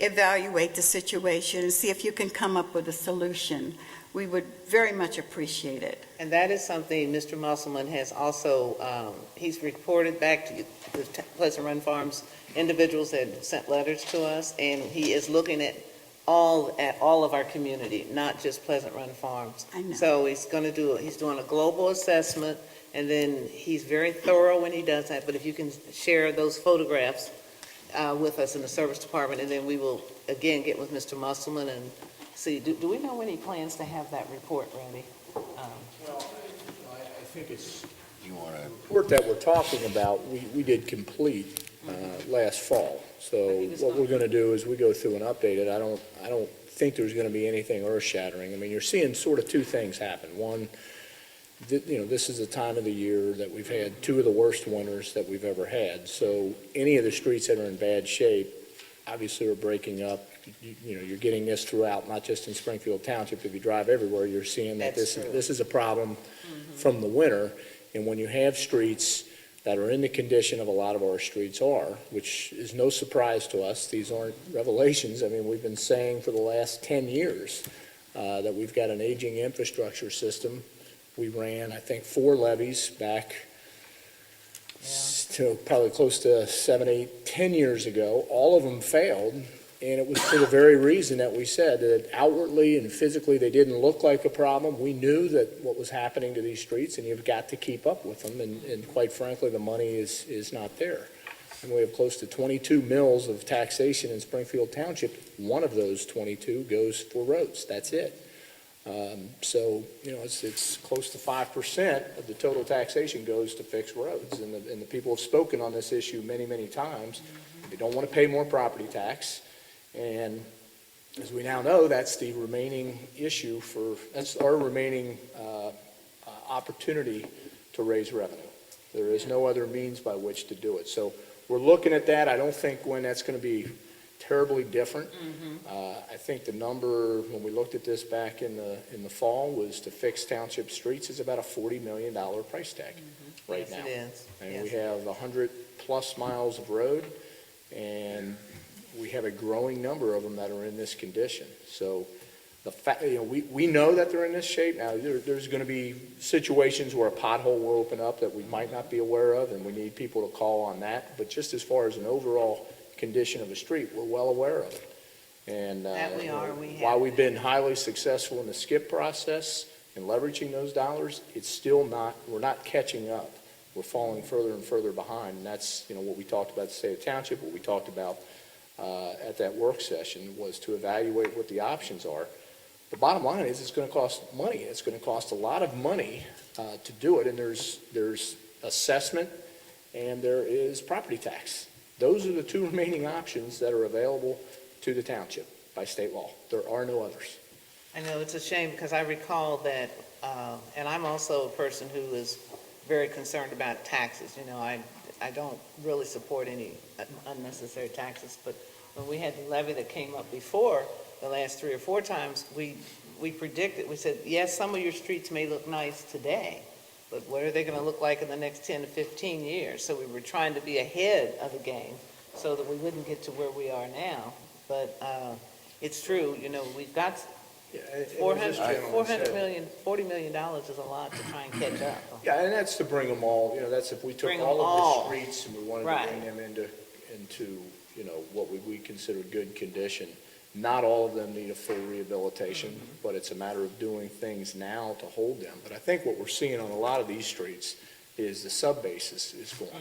evaluate the situation and see if you can come up with a solution. We would very much appreciate it. And that is something Mr. Musselman has also, he's reported back to the Pleasant Run Farms individuals that sent letters to us, and he is looking at all of our community, not just Pleasant Run Farms. I know. So he's doing a global assessment, and then he's very thorough when he does that. But if you can share those photographs with us in the service department, and then we will again get with Mr. Musselman and see, do we know when he plans to have that report ready? Well, I think it's, You want to, the report that we're talking about, we did complete last fall. So what we're going to do is we go through and update it. I don't think there's going to be anything earth-shattering. I mean, you're seeing sort of 2 things happen. One, this is the time of the year that we've had 2 of the worst winters that we've ever had. So any of the streets that are in bad shape, obviously are breaking up. You're getting this throughout, not just in Springfield Township. If you drive everywhere, you're seeing that this is a problem from the winter. And when you have streets that are in the condition of a lot of our streets are, which is no surprise to us, these aren't revelations. I mean, we've been saying for the last 10 years that we've got an aging infrastructure system. We ran, I think, 4 levees back to probably close to 7, 8, 10 years ago. All of them failed, And it was for the very reason that we said, that outwardly and physically, they didn't look like a problem. We knew that what was happening to these streets, and you've got to keep up with them, and quite frankly, the money is not there. And we have close to 22 mills of taxation in Springfield Township. One of those 22 goes for roads. That's it. So, it's close to 5% of the total taxation goes to fix roads. And the people have spoken on this issue many, many times. They don't want to pay more property tax. And as we now know, that's the remaining issue that's our remaining opportunity to raise revenue. There is no other means by which to do it. So we're looking at that. I don't think, Gwen, that's going to be terribly different. I think the number, when we looked at this back in the fall, was to fix township streets is about a $40 million price tag right now. Yes, it is. And we have 100-plus miles of road, and we have a growing number of them that are in this condition. So the fact, we know that they're in this shape. Now, there's going to be situations where a pothole will open up that we might not be aware of, and we need people to call on that. But just as far as an overall condition of a street, we're well aware of it. And That we are. while we've been highly successful in the SCIP process and leveraging those dollars, it's still not, we're not catching up. We're falling further and further behind, and that's, what we talked about at the State of Township, what we talked about at that work session was to evaluate what the options are. The bottom line is it's going to cost money. It's going to cost a lot of money to do it, and there's assessment and there is property tax. Those are the two remaining options that are available to the township by state law. There are no others. I know it's a shame because I recall that, and I'm also a person who is very concerned about taxes. I don't really support any unnecessary taxes, but when we had the levy that came up before, the last 3 or 4 times, we predicted, we said, yes, some of your streets may look nice today, but what are they going to look like in the next 10 to 15 years? So we were trying to be ahead of the game so that we wouldn't get to where we are now. But it's true, we've got $40 million is a lot to try and catch up. Yeah, and that's to bring them all, that's if we took Bring them all of all. the streets and we wanted Right. to bring them into what we consider good condition. Not all of them need a full rehabilitation, but it's a matter of doing things now to hold them. But I think what we're seeing on a lot of these streets is the sub-base is going.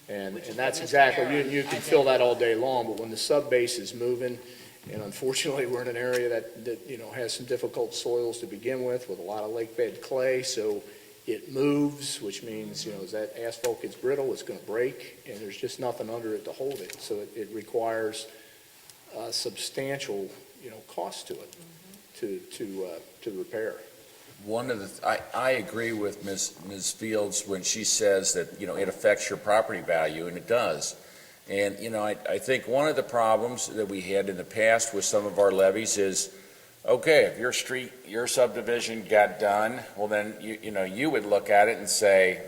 And Which is that's what Mr. exactly, Aaron you can fill that all day long, but when the sub-base is moving, and unfortunately, we're in an area that has some difficult soils to begin with a lot of lake bed clay, so it moves, which means, as that asphalt gets brittle, it's going to break, and there's just nothing under it to hold it. So it requires substantial, cost to it to repair. One of the, I agree with Ms. Fields when she says that, it affects your property value, and it does. And, I think one of the problems that we had in the past with some of our levies is, okay, if your subdivision got done, well then, you would look at it and say,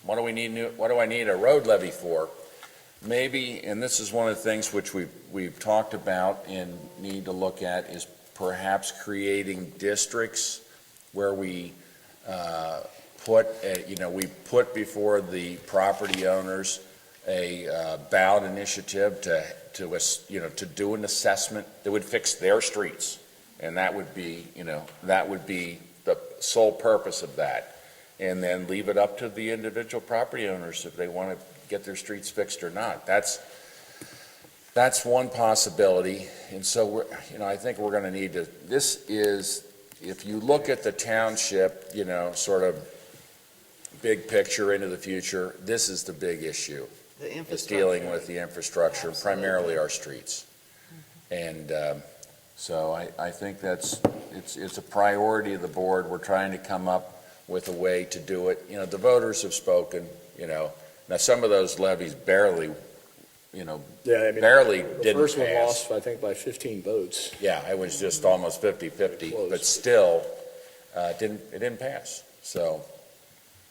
what do I need a road levy for? Maybe, and this is one of the things which we've talked about and need to look at, is perhaps creating districts where we put before the property owners a ballot initiative to do an assessment that would fix their streets, and that would be the sole purpose of that, and then leave it up to the individual property owners if they want to get their streets fixed or not. That's one possibility, and so I think we're going to need to. This is, if you look at the township, sort of big picture into the future, this is the big issue. The It's infrastructure. dealing with the infrastructure, Absolutely. primarily our streets. And so I think it's a priority of the board. We're trying to come up with a way to do it. The voters have spoken, Now, some of those levies barely The didn't first one pass. lost, I think, by 15 votes. Yeah, it was just almost 50-50, Close. but still, it didn't pass. So,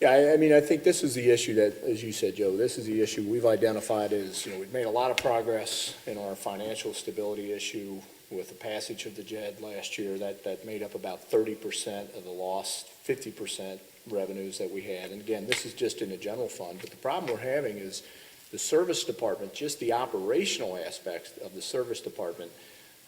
Yeah, I think this is the issue that, as you said, Joe, this is the issue we've identified as, we've made a lot of progress in our financial stability issue with the passage of the JED last year. That made up about 30% of the lost 50% revenues that we had. And again, this is just in the general fund, but the problem we're having is the service department, just the operational aspects of the service department,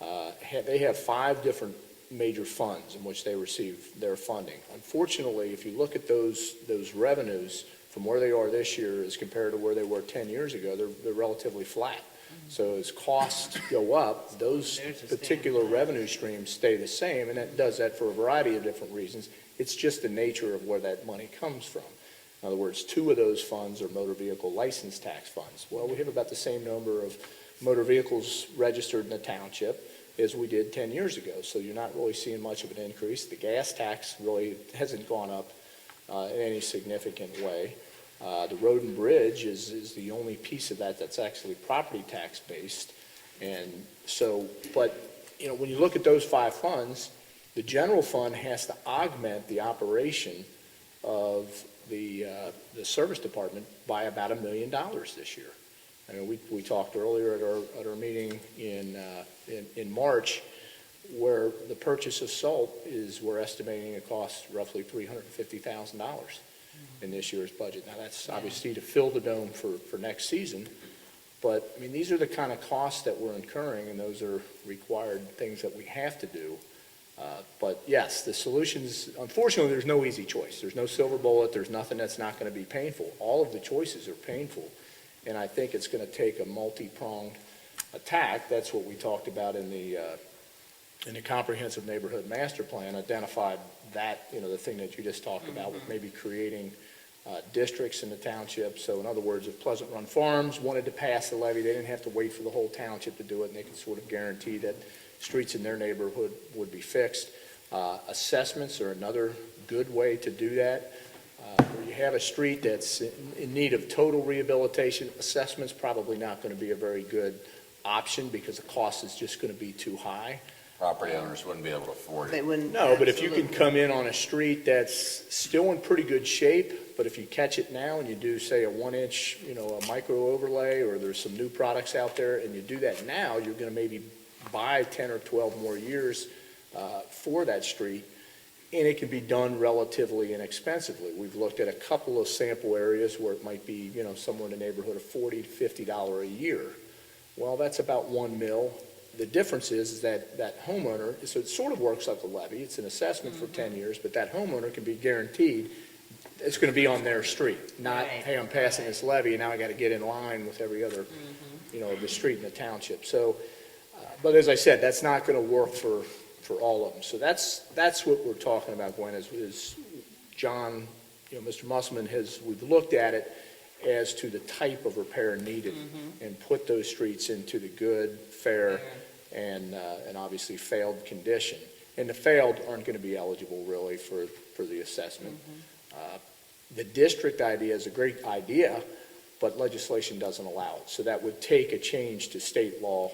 They have 5 different major funds in which they receive their funding. Unfortunately, if you look at those revenues from where they are this year as compared to where they were 10 years ago, they're relatively flat. So as costs go up, those particular revenue streams stay the same, and that does that for a variety of different reasons. It's just the nature of where that money comes from. In other words, 2 of those funds are motor vehicle license tax funds. Well, we have about the same number of motor vehicles registered in the township as we did 10 years ago, so you're not really seeing much of an increase. The gas tax really hasn't gone up in any significant way. The road and bridge is the only piece of that that's actually property tax based. And so, but, you know, when you look at those 5 funds, the general fund has to augment the operation of the service department by about $1 million this year. I mean, we talked earlier at our meeting in March, where the purchase of salt we're estimating it costs roughly $350,000 in this year's budget. Now, that's obviously to fill the dome for next season, but, I mean, these are the kind of costs that we're incurring, and those are required things that we have to do. But yes, the solutions, unfortunately, there's no easy choice. There's no silver bullet. There's nothing that's not going to be painful. All of the choices are painful, and I think it's going to take a multi-pronged attack. That's what we talked about in the comprehensive neighborhood master plan, identified that, you know, the thing that you just talked about with maybe creating districts in the township. So in other words, if Pleasant Run Farms wanted to pass the levy, they didn't have to wait for the whole township to do it, and they could sort of guarantee that streets in their neighborhood would be fixed. Assessments are another good way to do that. Where you have a street that's in need of total rehabilitation, assessment's probably not going to be a very good option because the cost is just going to be too high. Property owners wouldn't be able to afford They it. wouldn't. No, but if you can absolutely. come in on a street that's still in pretty good shape, but if you catch it now and you do, say, a 1-inch, you know, a micro overlay, or there's some new products out there, and you do that now, you're going to maybe buy 10 or 12 more years for that street, and it can be done relatively inexpensively. We've looked at a couple of sample areas where it might be, you know, somewhere in the neighborhood of $40 to $50 a year. Well, that's about $1 million. The difference is that homeowner, so it sort of works like a levy. It's an assessment for 10 years, but that homeowner can be guaranteed it's going to be on their street, not, Right. hey, I'm passing this levy, and now I got to get in line with every other, you know, the street in the township. So, but as I said, that's not going to work for all of them. So that's what we're talking about, Gwen, is John, you know, Mr. Musselman we've looked at it as to the type of repair needed and put those streets into the good, fair, and obviously failed condition. And the failed aren't going to be eligible really for the assessment. The district idea is a great idea, but legislation doesn't allow it. So that would take a change to state law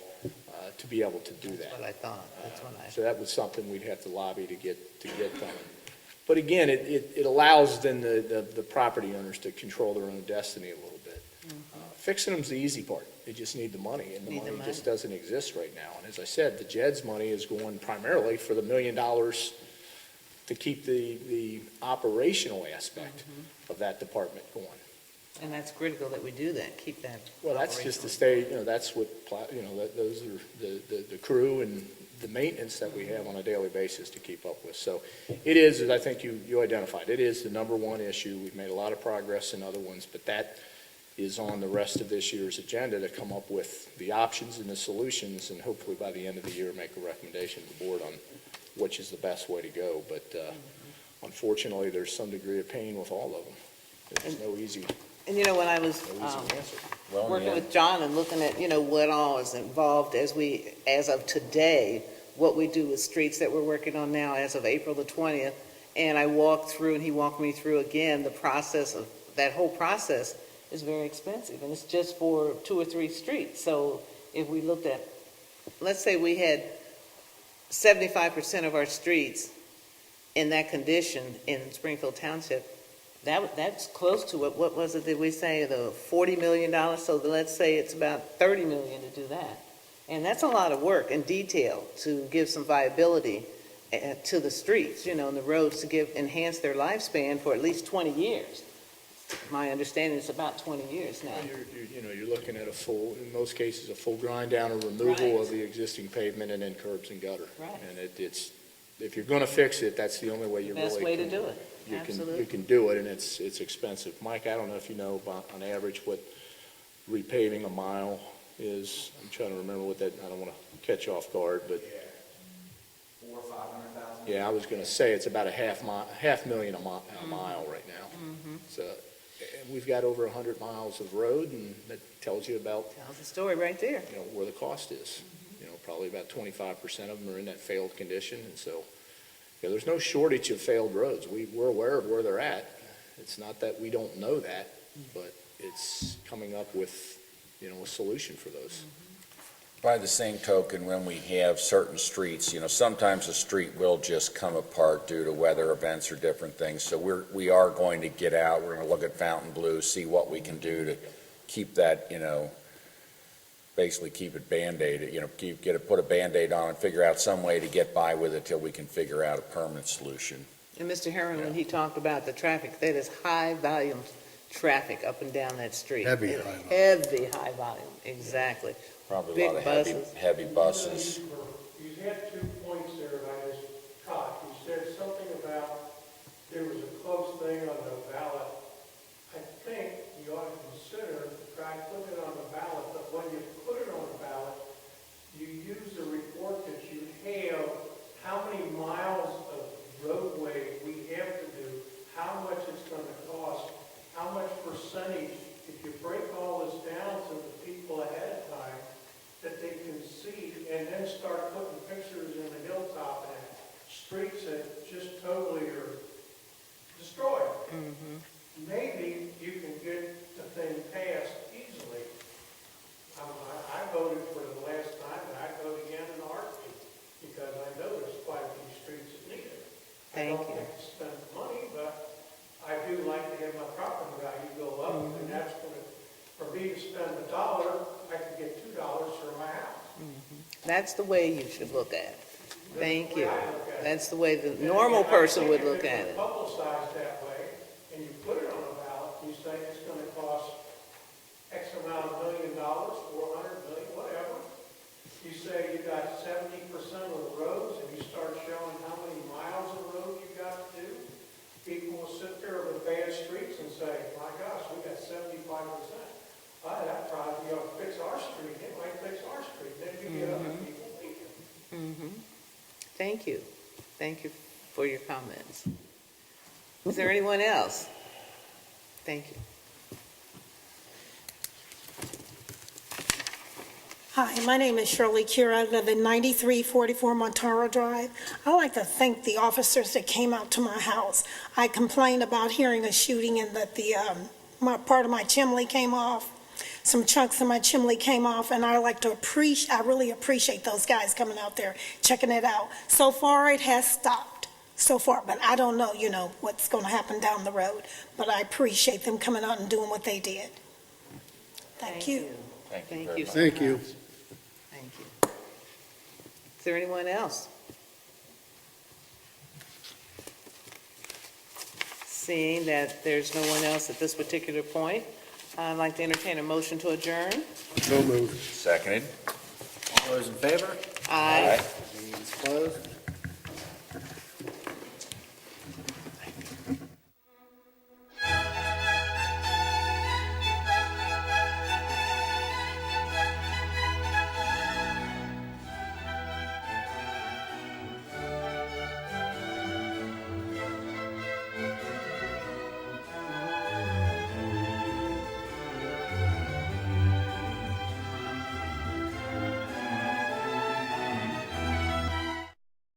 to be able to do that. That's what I thought. That's what I. So that was something we'd have to lobby to get done. But again, it allows then the property owners to control their own destiny a little bit. Fixing them's the easy part. They just need the money, and the money just doesn't exist right now. And as I said, the JED's money is going primarily for the $1 million to keep the operational aspect of that department going. And that's critical that we do that, keep that. Well, that's just to stay, you know, that's what, you know, those are the crew and the maintenance that we have on a daily basis to keep up with. So it is, as I think you identified, it is the number one issue. We've made a lot of progress in other ones, but that is on the rest of this year's agenda to come up with the options and the solutions, and hopefully by the end of the year, make a recommendation to the board on which is the best way to go. But unfortunately, there's some degree of pain with all of them. There's no easy And you know, when I was answer. Well, in the working end- with John and looking at, you know, what all is involved as of today, what we do with streets that we're working on now as of April the 20th, and I walked through, and he walked me through again, the process of, that whole process is very expensive, and it's just for 2 or 3 streets. So if we looked at, let's say we had 75% of our streets in that condition in Springfield Township, that's close to it. What was it, did we say, the $40 million? So let's say it's about $30 million to do that. And that's a lot of work and detail to give some viability to the streets, you know, and the roads to enhance their lifespan for at least 20 years. My understanding is about 20 years now. You're looking at a full, in most cases, a full grind down or removal Right. of the existing pavement and then curbs and gutter. Right. And it's, if you're gonna fix it, that's the only way you really Best can. way to do it, You absolutely. can do it, and it's expensive. Mike, I don't know if you know about, on average, what repaving a mile is. I'm trying to remember what that, I don't want to catch you off guard, but, 400,000 or 500,000? yeah, I was going to say it's about $500,000 a mile right now. So, and we've got over 100 miles of road, and that tells you about, Tells the story right there. where the cost is. Probably about 25% of them are in that failed condition, and so, there's no shortage of failed roads. We're aware of where they're at. It's not that we don't know that, but it's coming up with, a solution for those. By the same token, when we have certain streets, sometimes a street will just come apart due to weather events or different things. So we are going to get out, we're going to look at Fountain Blue, see what we can do to keep that, basically keep it Band-Aided, put a Band-Aid on it, figure out some way to get by with it till we can figure out a permanent solution. And Mr. Herron, when he talked about the traffic, that is high volume traffic up and down that street. Heavy high volume. Heavy high volume, exactly. Probably a lot of Big heavy buses. You had 2 points there that I just caught. You said something about there was a close thing on the ballot. I think you ought to consider trying to put it on the ballot, but when you put it on the ballot, you use the report that you have, how many miles of roadway we have to do, how much it's going to cost, how much percentage. If you break all this down to the people ahead of time, that they can see, and then start putting pictures in the hilltop and streets that just totally are destroyed. Maybe you can get the thing passed easily. I voted for the last time, and I'd vote again in a heartbeat, because I know there's quite a few streets that need it. Thank I don't you. have to spend money, but I do like to have my property value go up, and that's going to, for me to spend $1, I can get $2 for my house. That's the way you should look at it. Thank you. That's the way the normal person would look at it. If it's publicized that way, and you put it on a ballot, you say it's going to cost X amount of $1 million, 400 million, whatever. You say you got 70% of the roads, and you start showing how many miles of road you got to do. People will sit there with bad streets and say, my gosh, we got 75%. That probably ought to fix our street, it might fix our street, then you get other people thinking. Thank you. Thank you for your comments. Is there anyone else? Thank you. Hi, my name is Shirley Cure. I live in 9344 Montaro Drive. I'd like to thank the officers that came out to my house. I complained about hearing a shooting and that part of my chimney came off. Some chunks of my chimney came off, and I really appreciate those guys coming out there, checking it out. So far, it has stopped. So far, but I don't know, what's going to happen down the road. But I appreciate them coming out and doing what they did. Thank you. Thank you very much. Thank you. Thank you. Is there anyone else? Seeing that there's no one else at this particular point, I'd like to entertain a motion to adjourn. So moved. Seconded. All those in favor? Aye. Meeting is closed.